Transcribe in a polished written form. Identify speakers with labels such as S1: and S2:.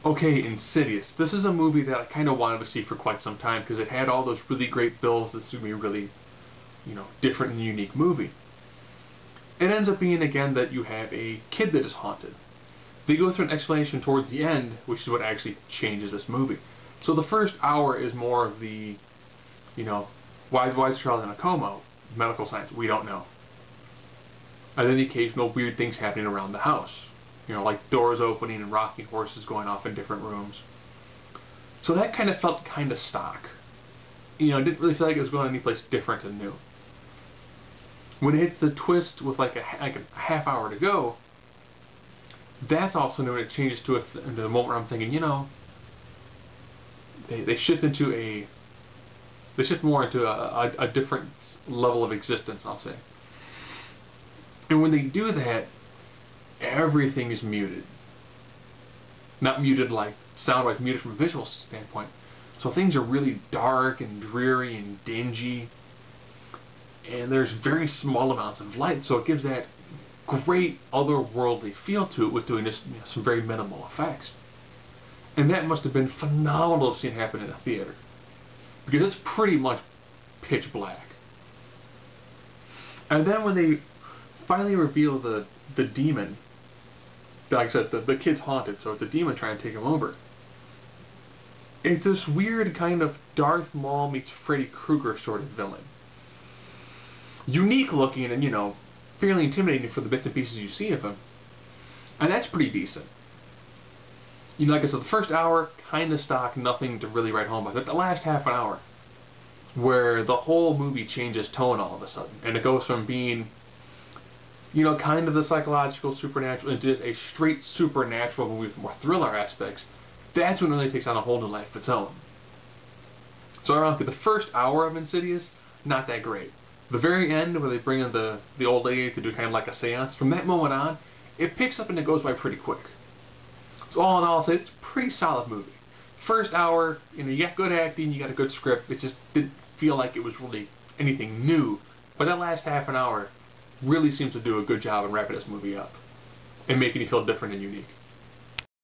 S1: Okay, Insidious. This is a movie that I kind of wanted to see for quite some time because it had all those really great bills. This would be a really, different and unique movie. It ends up being again that you have a kid that is haunted. They go through an explanation towards the end, which is what actually changes this movie. So the first hour is more of the, you know, why is Charles in a coma? Medical science, we don't know. And then the occasional weird things happening around the house. Like doors opening and rocking horses going off in different rooms. So that kind of felt kind of stock. It didn't really feel like it was going anyplace different and new. When it hits the twist with like a half hour to go, that's also new. It changes to into the moment where I'm thinking, they shift into they shift more into a different level of existence, I'll say. And when they do that, everything is muted. Not muted like sound-wise, muted from a visual standpoint. So things are really dark and dreary and dingy, and there's very small amounts of light, so it gives that great otherworldly feel to it with doing just some very minimal effects. And that must have been phenomenal to see it happen in a theater, because it's pretty much pitch black. And then when they finally reveal the demon, like I said, the kid's haunted, so it's a demon trying to take him over. It's this weird kind of Darth Maul meets Freddy Krueger sort of villain. Unique looking and, fairly intimidating for the bits and pieces you see of him. And that's pretty decent. Like I said, the first hour, kind of stock, nothing to really write home about. But the last half an hour, where the whole movie changes tone all of a sudden. And it goes from being, kind of the psychological, supernatural, into just a straight supernatural movie with more thriller aspects. That's when it really takes on a whole new life of its own. So ironically, the first hour of Insidious, not that great. The very end, where they bring in the old lady to do kind of like a seance, from that moment on, it picks up and it goes by pretty quick. So all in all, I'll say it's a pretty solid movie. First hour, you got good acting, you got a good script. It just didn't feel like it was really anything new. But that last half an hour really seems to do a good job in wrapping this movie up and making you feel different and unique.